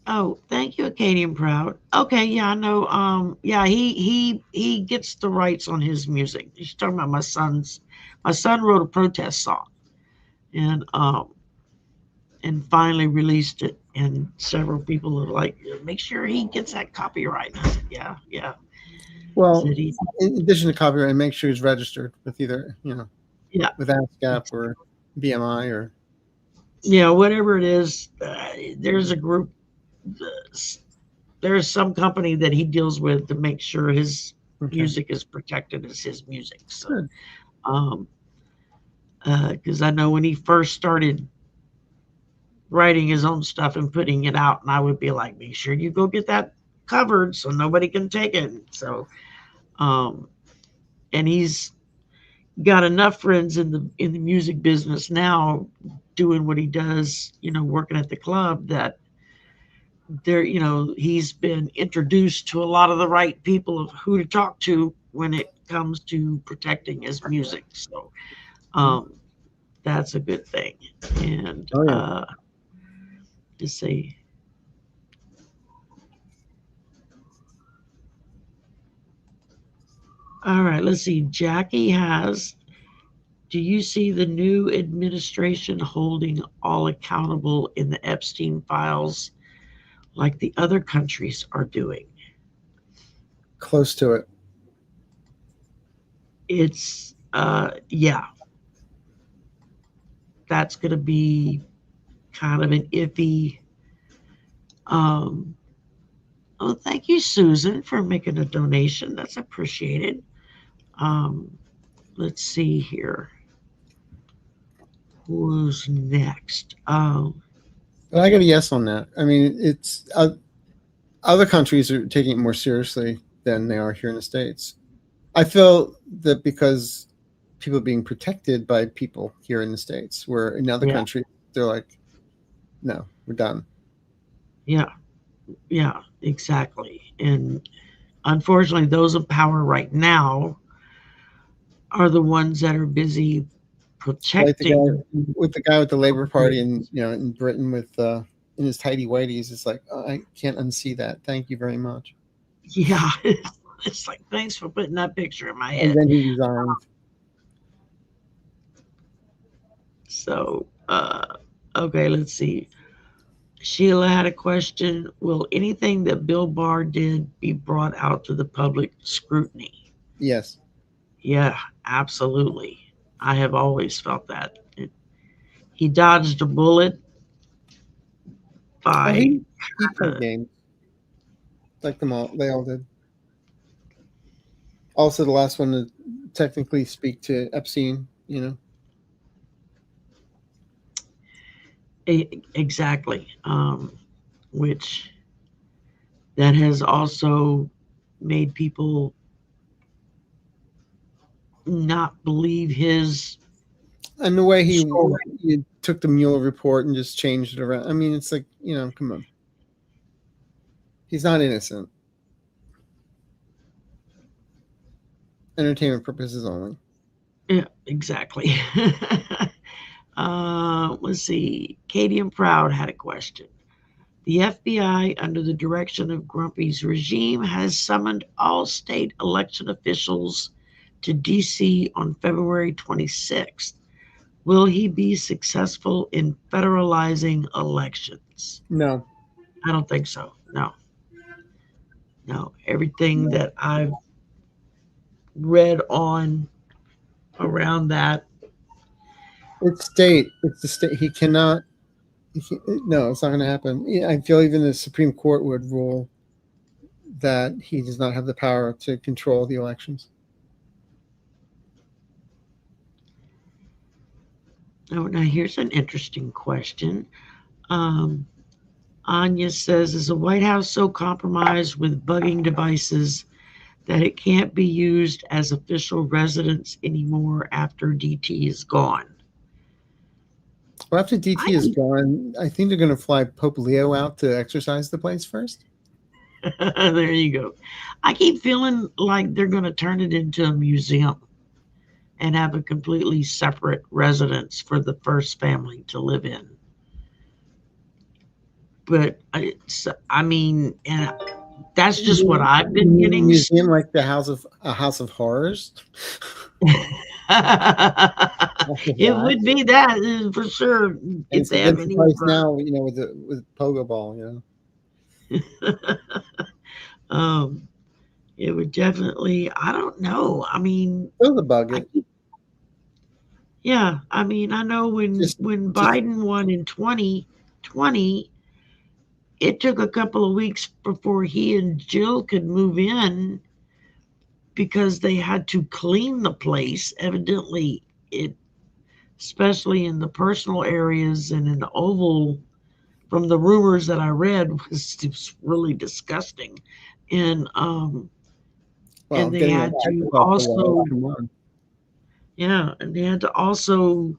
A: oh, thank you, Acadian Proud. Okay, yeah, I know. Yeah, he gets the rights on his music. She's talking about my son's. My son wrote a protest song, and finally released it. And several people are like, make sure he gets that copyright. And I said, yeah, yeah. I
B: Well,
A: said he,
B: in addition to copyright, make sure he's registered with either
A: yeah,
B: with ASCAP or BMI or
A: yeah, whatever it is. There's a group. uh, there's some company that he deals with to make sure his
B: okay.
A: music is protected as his music. So,
B: Good.
A: um, because I know when he first started writing his own stuff and putting it out, and I would be like, make sure you go get that covered so nobody can take it. So, um, and he's got enough friends in the music business now doing what he does, working at the club that he's been introduced to a lot of the right people of who to talk to when it comes to protecting his music. So
B: Mhm.
A: um, that's a good thing. And
B: Oh yeah.
A: to say, all right, let's see. Jackie has. Do you see the new administration holding all accountable in the Epstein files like the other countries are doing?
B: Close to it.
A: It's yeah, that's going to be kind of an iffy. Um, oh, thank you, Susan, for making a donation. That's appreciated. Um, let's see here. Who's next?
B: But I got a yes on that. I mean, it's other countries are taking it more seriously than they are here in the States. I feel that because people are being protected by people here in the States, where in other
A: yeah,
B: countries they're like, no, we're done.
A: yeah, yeah, exactly. And unfortunately, those in power right now are the ones that are busy
B: Like the
A: protecting
B: guy
A: the
B: with the Labor Party in in Britain with in his tidy whities. It's like, oh, I can't unsee that. Thank you very much.
A: yeah. It's like, thanks for putting that picture in my
B: And
A: head.
B: then he resigned.
A: So, okay, let's see. Sheila had a question. Will anything that Bill Barr did be brought out to the public scrutiny?
B: Yes.
A: Yeah, absolutely. I have always felt that. He dodged a bullet
B: Oh,
A: by
B: he played
A: uh,
B: games like them all. They all did. Also, the last one to technically speak to Epstein. You know,
A: exactly, which that has also made people not believe his
B: and the way
A: story.
B: he took the Mueller report and just changed it around. I mean, it's like, come on, he's not innocent. Entertainment purposes only.
A: Yeah, exactly. Let's see. Katie and Proud had a question. The FBI, under the direction of Grumpy's regime, has summoned all state election officials to D.C. on February 26th. Will he be successful in federalizing elections?
B: No,
A: I don't think so. No, no. Everything
B: no.
A: that I've read on around that,
B: It's state. It's the state. He cannot. No, it's not going to happen. Yeah, I feel even the Supreme Court would rule that he does not have the power to control the elections.
A: oh, now here's an interesting question. Um, Anya says, is the White House so compromised with bugging devices that it can't be used as official residence anymore after DT is gone?
B: Well, after DT is
A: I
B: gone, I think they're going to fly Pope Leo out to exercise the place first.
A: there you go. I keep feeling like they're going to turn it into a museum and have a completely separate residence for the first family to live in. But I mean, and that's just what I've
B: You
A: been
B: mean a
A: getting.
B: museum like the House of Horrors? After
A: It
B: that,
A: would be that for sure
B: and
A: if
B: it's
A: they have
B: against the
A: any
B: price
A: more.
B: now. With Pogo Ball.
A: um, it would definitely. I don't know. I mean,
B: Still the bug
A: I
B: it.
A: keep, yeah. I mean, I know when
B: Just just
A: Biden won in 2020, it took a couple of weeks before he and Jill could move in because they had to clean the place. Evidently, it especially in the personal areas and in the Oval, from the rumors that I read, was really disgusting. And
B: well,
A: and they
B: getting the
A: had to
B: taxes off the wall.
A: also,
B: Come on.
A: yeah, and they had to also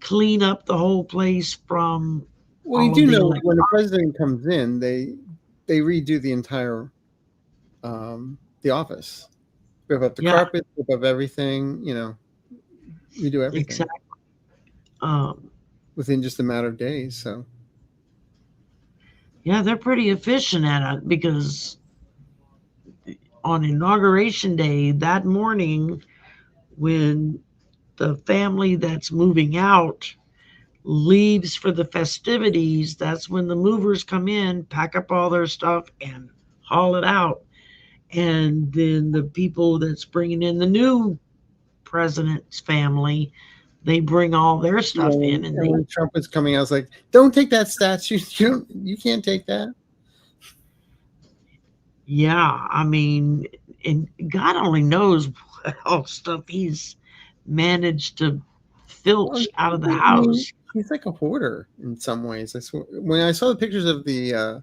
A: clean up the whole place from
B: Well, you
A: all of
B: do
A: the
B: know when the
A: electronics.
B: president comes in, they redo the entire the office, rip up the
A: Yeah,
B: carpet, rip up everything. Redo everything
A: exactly. Um,
B: within just a matter of days. So
A: yeah, they're pretty efficient at it because on inauguration day that morning, when the family that's moving out leaves for the festivities, that's when the movers come in, pack up all their stuff, and haul it out. And then the people that's bringing in the new president's family, they bring all their stuff in, and
B: and
A: they,
B: when Trump was coming, I was like, "Don't take that statue. You can't take that."
A: yeah, I mean, and God only knows what all stuff he's managed to
B: Well,
A: filch out of the
B: I mean,
A: house.
B: he's like a hoarder in some ways. I swear, when I saw the pictures of the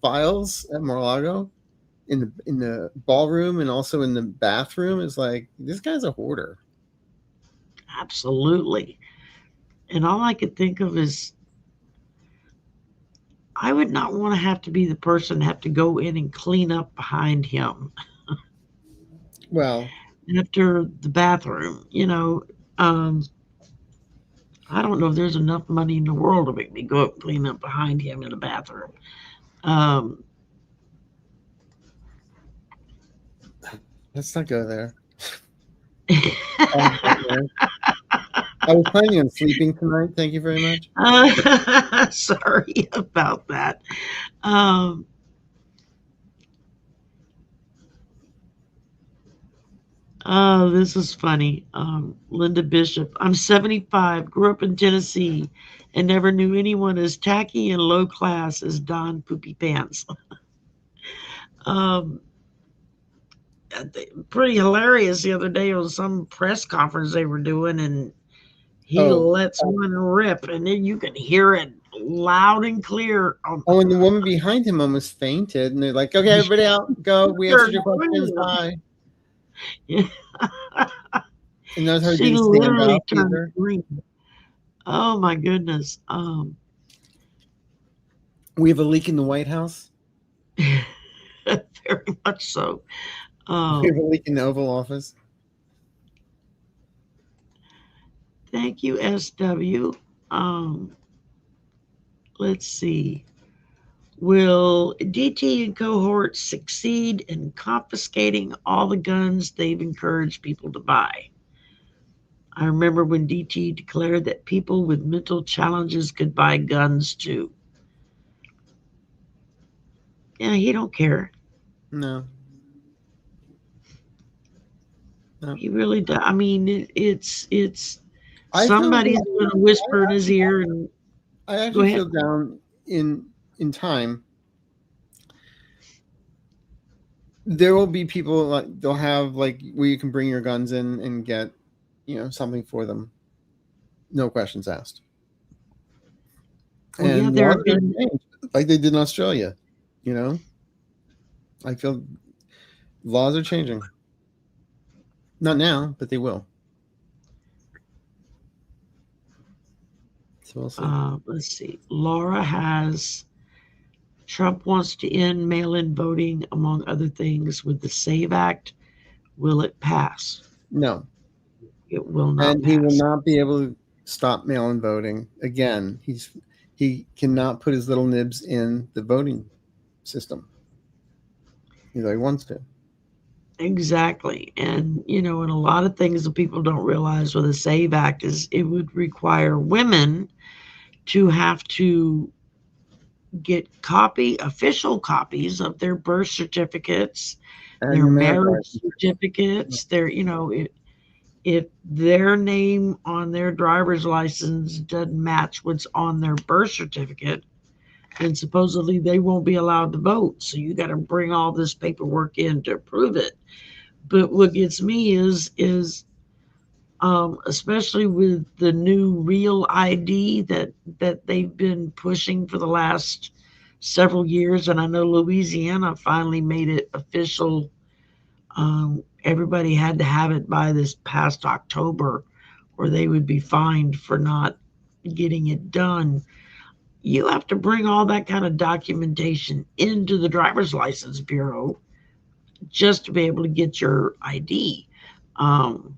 B: files at Mar-a-Lago in the ballroom and also in the bathroom, it's like this guy's a hoarder.
A: Absolutely. And all I could think of is I would not want to have to be the person to have to go in and clean up behind him
B: Well,
A: after the bathroom. Um, I don't know if there's enough money in the world to make me go up and clean up behind him in the bathroom. Um,
B: let's not go there. Nightmare. I was planning on sleeping tonight. Thank you very much.
A: sorry about that. Um, Oh, this is funny. Linda Bishop. I'm 75, grew up in Tennessee, and never knew anyone as tacky and low class as Don Poopy Pants. Um, Pretty hilarious the other day on some press conference they were doing, and he
B: Oh,
A: lets one rip, and then you can hear it loud and clear.
B: oh, and the woman behind him almost fainted, and they're like, "Okay, everybody out, go. We answered your questions. Bye." And notice how he
A: She
B: didn't stand
A: literally
B: up
A: turned
B: either.
A: green. Oh my goodness.
B: We have a leak in the White House.
A: Very much so.
B: We have a
A: Um,
B: leak in the Oval Office.
A: Thank you, SW. Um, let's see. Will DT and cohorts succeed in confiscating all the guns they've encouraged people to buy? I remember when DT declared that people with mental challenges could buy guns too. Yeah, he don't care.
B: No, no.
A: He really does. I mean, it's
B: I feel
A: somebody's going to whisper in his
B: I,
A: ear and
B: I
A: go
B: actually
A: ahead.
B: feel down in time. There will be people like they'll have like where you can bring your guns in and get, something for them, no questions asked.
A: Well, yeah,
B: And
A: there
B: laws
A: have
B: are going
A: been
B: to change, like they did in Australia. You know, I feel laws are changing. Not now, but they will. So we'll see.
A: let's see. Laura has Trump wants to end mail in voting, among other things, with the SAVE Act. Will it pass?
B: No,
A: It will not
B: and he will
A: pass.
B: not be able to stop mail-in voting again. He cannot put his little nibs in the voting system. He wants to.
A: Exactly. And a lot of things that people don't realize with the SAVE Act is it would require women to have to get official copies of their birth certificates,
B: And
A: their
B: your marriage
A: marriage
B: license.
A: certificates, if their name on their driver's license doesn't match what's on their birth certificate, then supposedly they won't be allowed to vote. So you got to bring all this paperwork in to prove it. But what gets me is especially with the new real ID that they've been pushing for the last several years, and I know Louisiana finally made it official. Everybody had to have it by this past October, or they would be fined for not getting it done. You have to bring all that kind of documentation into the driver's license bureau just to be able to get your ID. Um,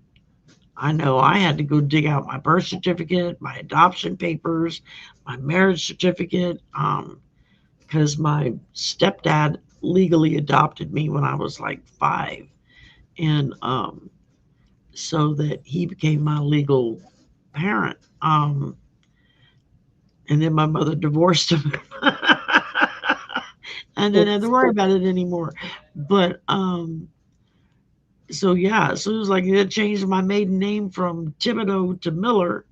A: I know I had to go dig out my birth certificate, my adoption papers, my marriage certificate, because my stepdad legally adopted me when I was like 5, and so that he became my legal parent. And then my mother divorced him. And didn't have to worry about it anymore. But so yeah, so it was like it changed my maiden name from Thibodeau to Miller,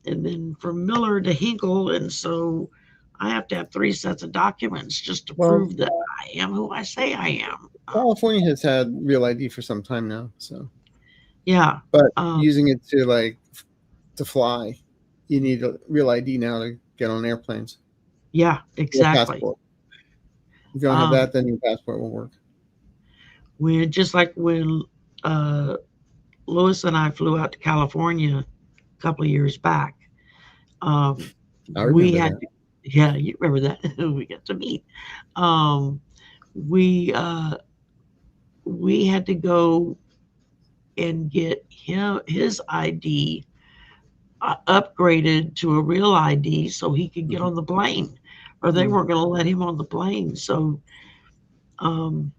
A: and then from Miller to Hinkle, and so I have to have 3 sets of documents just to
B: Well,
A: prove that I am who I say I am.
B: California has had real ID for some time now. So,
A: Yeah,
B: but
A: um,
B: using it to fly, you need a real ID now to get on airplanes.
A: yeah,
B: Or a
A: exactly.
B: passport. If you don't have
A: Um,
B: that, then your passport will work.
A: when just like when uh, Lois and I flew out to California a couple of years back, um,
B: I
A: we
B: remember
A: had
B: that.
A: to, yeah, you remember that we got to meet. Um, we uh, we had to go and get his ID upgraded to a real ID so he could get
B: Mhm.
A: on the plane, or they
B: Mm.
A: weren't going to let him on the plane. So um,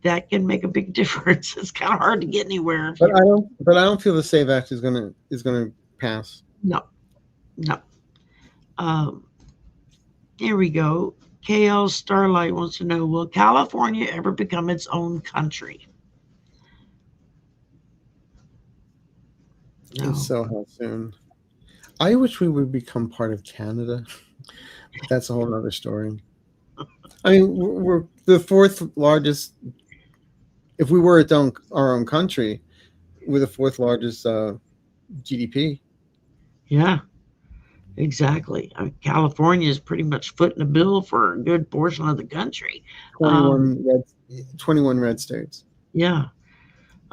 A: that can make a big difference. It's kind of hard to get anywhere if
B: But
A: you
B: I don't feel the Save Act is gonna pass.
A: no, no. Um, Here we go. KL Starlight wants to know, will California ever become its own country?
B: And
A: No.
B: so how soon? I wish we would become part of Canada, but that's a whole nother story. I mean, we're the fourth largest. If we were our own country, we're the fourth largest GDP.
A: Yeah, exactly. California is pretty much footing the bill for a good portion of the country. Um,
B: 21 red, 21 red states.
A: yeah,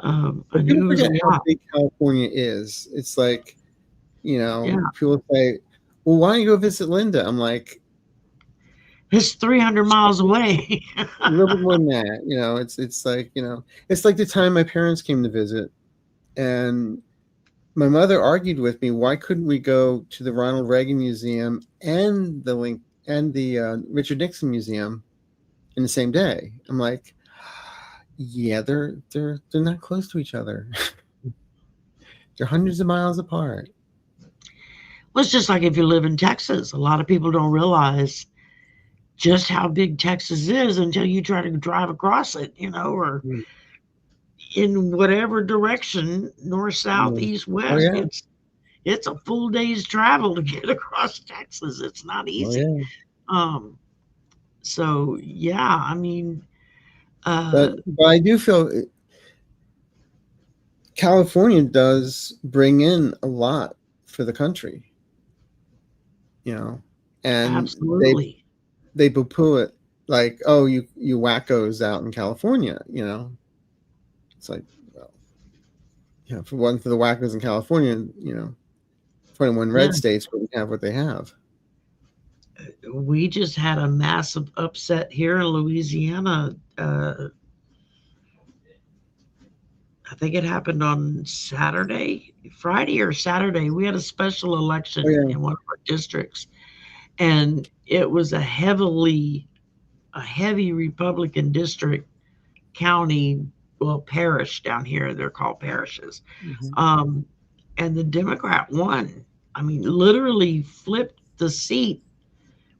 A: I
B: But people
A: knew it was a
B: forget how
A: lot.
B: big California is. It's like,
A: Yeah,
B: people say, "Well, why don't you go visit Linda?" I'm like,
A: it's 300 miles away.
B: a little bit more than that. It's like, it's like the time my parents came to visit, and my mother argued with me, why couldn't we go to the Ronald Reagan Museum and the Richard Nixon Museum in the same day? I'm like, yeah, they're not close to each other. They're hundreds of miles apart.
A: Well, it's just like if you live in Texas. A lot of people don't realize just how big Texas is until you try to drive across it, or
B: Mm,
A: in whatever direction, north, south,
B: yeah.
A: east,
B: Oh
A: west.
B: yeah.
A: It's a full day's travel to get across Texas. It's not
B: Oh
A: easy.
B: yeah.
A: Um, so yeah, I mean, uh,
B: But I do feel California does bring in a lot for the country, you know, and
A: absolutely.
B: they poo poo it like, oh, you wackos out in California. It's like, well, for the wackos in California, 21
A: Yeah,
B: red states wouldn't have what they have.
A: we just had a massive upset here in Louisiana. I think it happened on Saturday, Friday or Saturday. We had a special
B: Oh
A: election
B: yeah.
A: in one of our districts, and it was a heavy Republican district, county, well, parish down here. They're called parishes.
B: Hmm.
A: Um, and the Democrat won. I mean, literally flipped the seat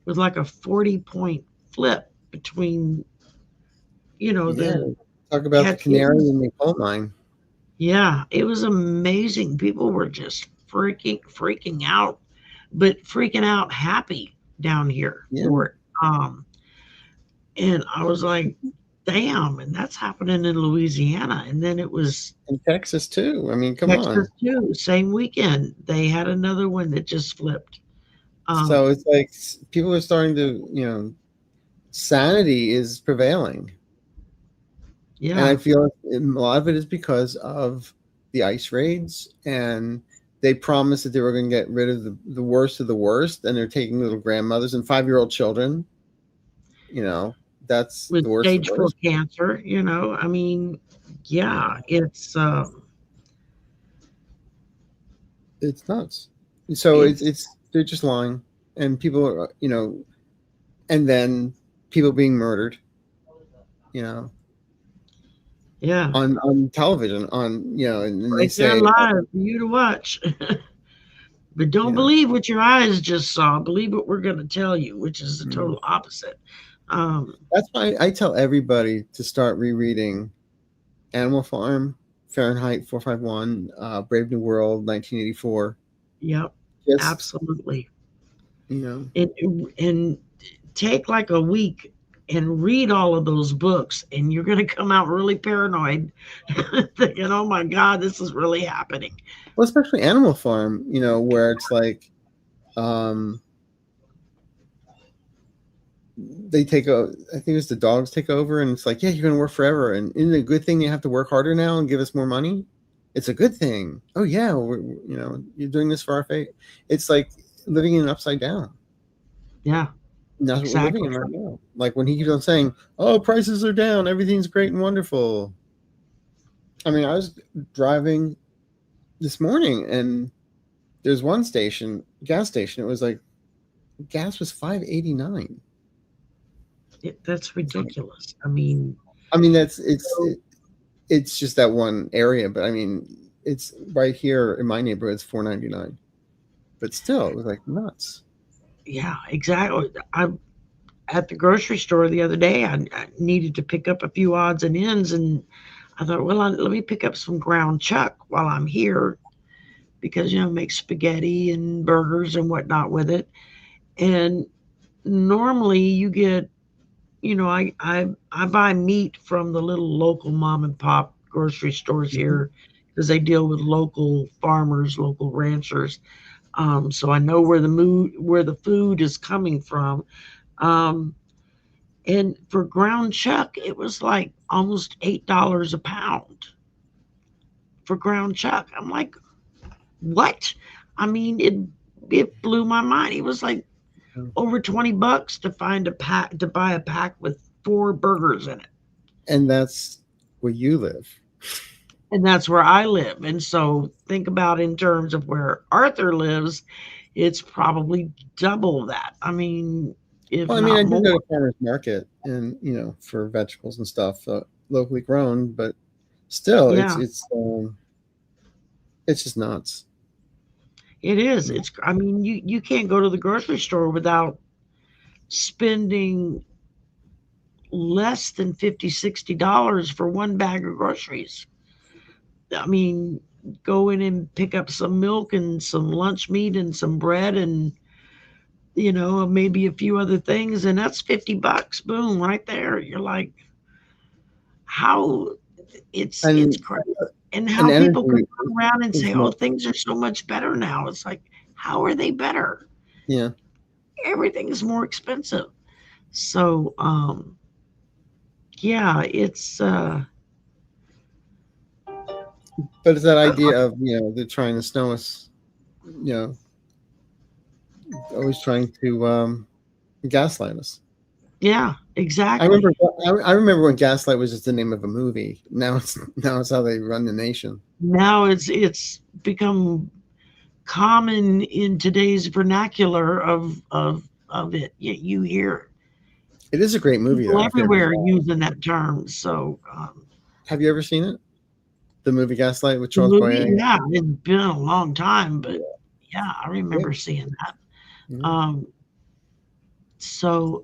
A: with like a 40-point flip between,
B: Yeah.
A: the
B: Talk about the
A: catch. It
B: canary
A: was,
B: in the coal mine.
A: yeah, it was amazing. People were just freaking out, but freaking out happy down here
B: Yeah.
A: for it. And I was like, damn, and that's happening in Louisiana. And then it was
B: And Texas too. I mean, come
A: Texas
B: on.
A: too. Same weekend, they had another one that just flipped.
B: So
A: Um,
B: it's like people are starting to, sanity is prevailing. And I
A: yeah,
B: feel a lot of it is because of the ice raids, and they promised that they were going to get rid of the worst of the worst, and they're taking little grandmothers and 5-year-old children. You know, that's
A: with
B: the worst of
A: stage
B: the
A: four
B: worst.
A: cancer, I mean, yeah,
B: Yeah, it's nuts. So
A: it's
B: they're just lying, and people are, and then people being murdered, you know,
A: yeah,
B: on television, and they
A: right there
B: say, oh,
A: live for you to watch. But don't
B: yeah.
A: believe what your eyes just saw. Believe what we're going to tell you, which is the
B: Mm.
A: total opposite. Um,
B: That's why I tell everybody to start rereading Animal Farm, Fahrenheit 451, Brave New World, 1984.
A: yep,
B: Just,
A: absolutely.
B: you know,
A: And take like a week and read all of those books, and you're going to come out really paranoid, thinking, "Oh my God, this is really happening."
B: well, especially Animal Farm, where it's like, um, they take over, I think it's the dogs take over, and it's like, yeah, you're going to work forever. And isn't it a good thing you have to work harder now and give us more money? It's a good thing. Oh, yeah, you're doing this for our fate. It's like living in upside down.
A: Yeah,
B: And that's what we're living
A: exactly.
B: in right now. Like when he keeps on saying, "Oh, prices are down, everything's great and wonderful." I mean, I was driving this morning, and there's one gas station. It was like gas was 5.89.
A: That's
B: It's like,
A: ridiculous. I mean,
B: I mean,
A: so
B: it's just that one area, but I mean, it's right here in my neighborhood. It's 4.99, but still, it was like nuts.
A: yeah, exactly. I at the grocery store the other day. I needed to pick up a few odds and ends, and I thought, well, let me pick up some ground chuck while I'm here. because make spaghetti and burgers and whatnot with it. And normally you get, I buy meat from the little local mom and pop grocery stores
B: Mhm.
A: here because they deal with local farmers, local ranchers. So I know where the food is coming from. Um, and for ground chuck, it was like almost $8 a pound for ground chuck. I'm like, what? I mean, it blew my mind. It was like over $20 to find a pack to buy a pack with four burgers in it.
B: And that's where you live.
A: And that's where I live. And so think about in terms of where Arthur lives, it's probably double that. I mean, if
B: Well, I mean, I
A: not
B: do go
A: more.
B: to farmers market and for vegetables and stuff, locally grown, but still, it's
A: Yeah,
B: it's it's just nuts.
A: it is.
B: Yeah.
A: It's I mean, you can't go to the grocery store without spending less than 50, $60 for one bag of groceries. I mean, go in and pick up some milk and some lunch meat and some bread and maybe a few other things, and that's $50. Boom, right there. You're like, how it's
B: And
A: crazy. And
B: and
A: how people can
B: energy
A: turn around and
B: is
A: say, "Oh,
B: more.
A: things are so much better now." It's like, how are they better?
B: Yeah,
A: Everything's more expensive. So, yeah, it's
B: but it's that idea of they're trying to snow us, you know, always trying to gaslight us.
A: yeah,
B: I
A: exactly.
B: remember. I remember when Gaslight was just the name of a movie. Now it's how they run the nation.
A: Now it's become common in today's vernacular of it. You hear
B: It is a great movie
A: people
B: though. If you ever
A: everywhere
B: saw it.
A: using that term. So,
B: Have you ever seen it? The movie Gaslight with
A: the
B: Charles
A: movie,
B: Boyer.
A: yeah, it's been a long time, but
B: Yeah.
A: yeah, I
B: Yeah.
A: remember seeing that.
B: Yeah.
A: Um, so,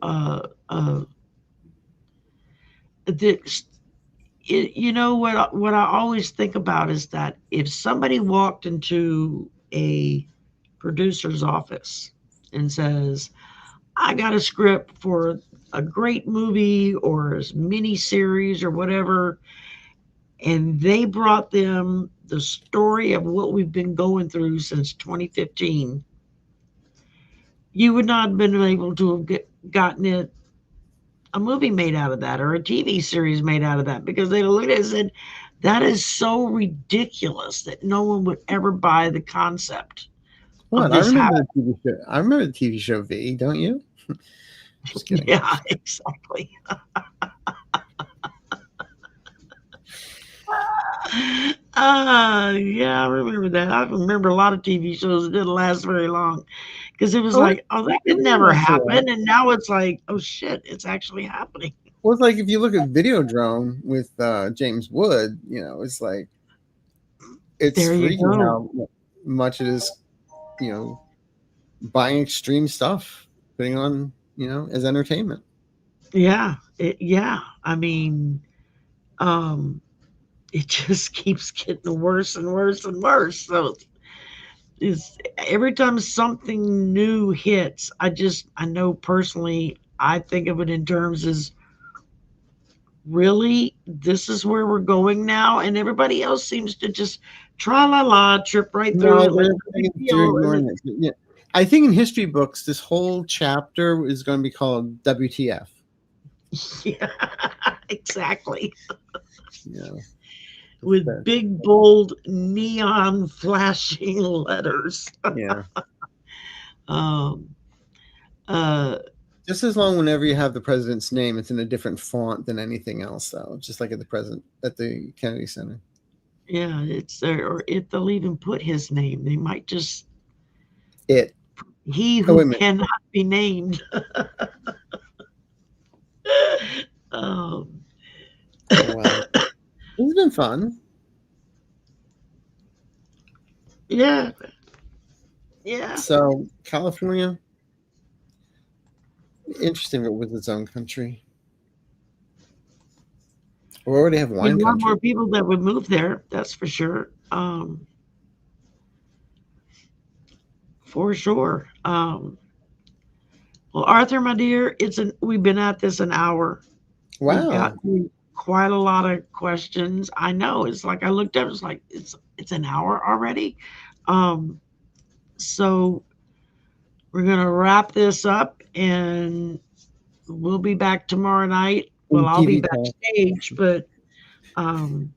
A: the, what I always think about is that if somebody walked into a producer's office and says, "I got a script for a great movie or a mini series or whatever," and they brought them the story of what we've been going through since 2015, you would not have been able to have gotten it a movie made out of that or a TV series made out of that because they looked at it and said, that is so ridiculous that no one would ever buy the concept of
B: What? I
A: this
B: remember
A: happening.
B: the TV show. I remember the TV show V. Don't you? Just kidding.
A: Yeah, exactly. Yeah, I remember that. I remember a lot of TV shows that didn't last very long because it was
B: Oh,
A: like, oh, that
B: it
A: could
B: didn't
A: never
B: last so long.
A: happen. And now it's like, oh shit, it's actually happening.
B: Well, it's like if you look at Videodrome with James Wood, it's like it's
A: There you
B: freaking
A: go.
B: how much it is, you know, buying extreme stuff, putting on, as entertainment.
A: Yeah. Yeah. I mean, um, it just keeps getting worse and worse and worse. So it's every time something new hits, I know personally, I think of it in terms as really this is where we're going now, and everybody else seems to just tra la la trip right through
B: No,
A: it like no big
B: they're
A: deal, and
B: ignoring
A: it's
B: it. Yeah. I think in history books, this whole chapter is going to be called WTF.
A: yeah, exactly,
B: You know,
A: with
B: that,
A: big bold neon flashing letters.
B: yeah.
A: Um, uh,
B: Just as long whenever you have the president's name, it's in a different font than anything else, though. Just like at the Kennedy Center.
A: yeah, it's there, or if they'll even put his name, they might just
B: It.
A: he
B: Oh
A: who
B: wait a minute.
A: cannot be named. um,
B: Oh wow, it's been fun.
A: yeah, yeah.
B: So California, interesting, but with its own country. We already have
A: You
B: wine
A: know, a lot
B: country.
A: more people that would move there. That's for sure. for sure. Well, Arthur, my dear, we've been at this an hour. We've got
B: Wow.
A: through quite a lot of questions. I know. It's like I looked up. It's like it's an hour already. Um, so we're gonna wrap this up, and we'll be back tomorrow night. Well,
B: In
A: I'll be
B: TV talk.
A: backstage, but um,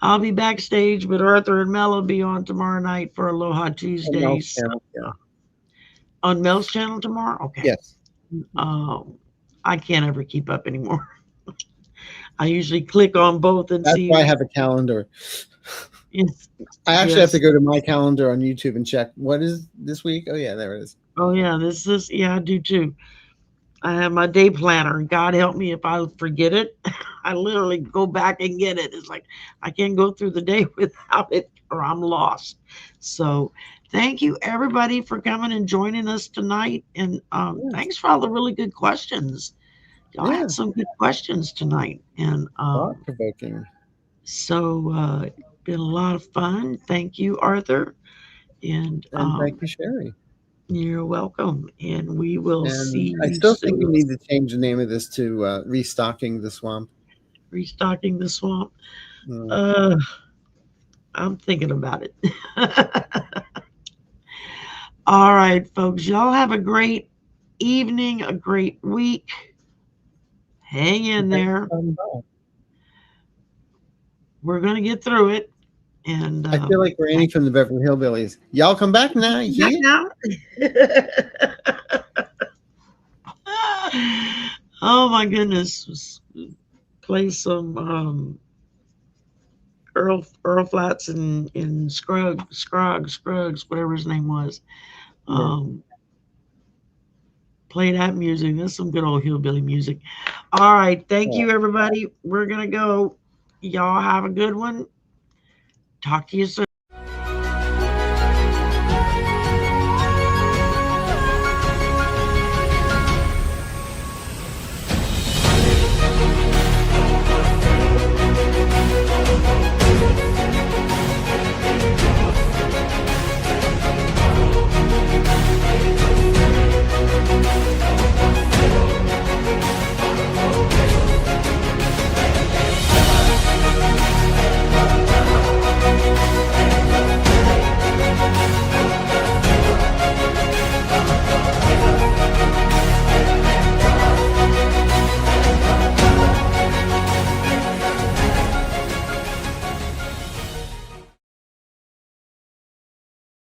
A: I'll be backstage. But Arthur and Mel will be on tomorrow night for Aloha
B: On Mel's
A: Tuesdays
B: channel. Yeah.
A: on Mel's channel tomorrow. Okay.
B: Yes.
A: Um, I can't ever keep up anymore. I usually click on both and
B: That's why I
A: see.
B: have a calendar.
A: Yes,
B: I actually have to
A: yes.
B: go to my calendar on YouTube and check what is this week. Oh yeah, there it is.
A: Oh yeah, this is yeah, I do too. I have my day planner, and God help me if I forget it. I literally go back and get it. It's like I can't go through the day without it, or I'm lost. So, thank you everybody for coming and joining us tonight, and
B: Yes.
A: thanks for all the really good questions. Y'all
B: Yeah.
A: had some good questions tonight, and
B: Thought provoking.
A: so been a lot of fun. Thank you, Arthur, and
B: And thank you, Sherry.
A: you're welcome. And we will
B: And
A: see
B: I
A: you
B: still think we
A: soon.
B: need to change the name of this to Restocking the Swamp.
A: Restocking the swamp.
B: Mm.
A: Uh, I'm thinking about it. All right, folks. Y'all have a great evening, a great week. Hang in
B: Thanks
A: there.
B: for coming by.
A: We're gonna get through it. And
B: I feel like we're Annie from the Beverly Hillbillies. Y'all come back now,
A: back
B: yeah?
A: now. Oh my goodness. Play some Earl Flats and Scruggs, whatever his name was.
B: Yeah.
A: Um, play that music. That's some good old hillbilly music. All right, thank
B: Yeah.
A: you everybody. We're gonna go. Y'all have a good one. Talk to you soon.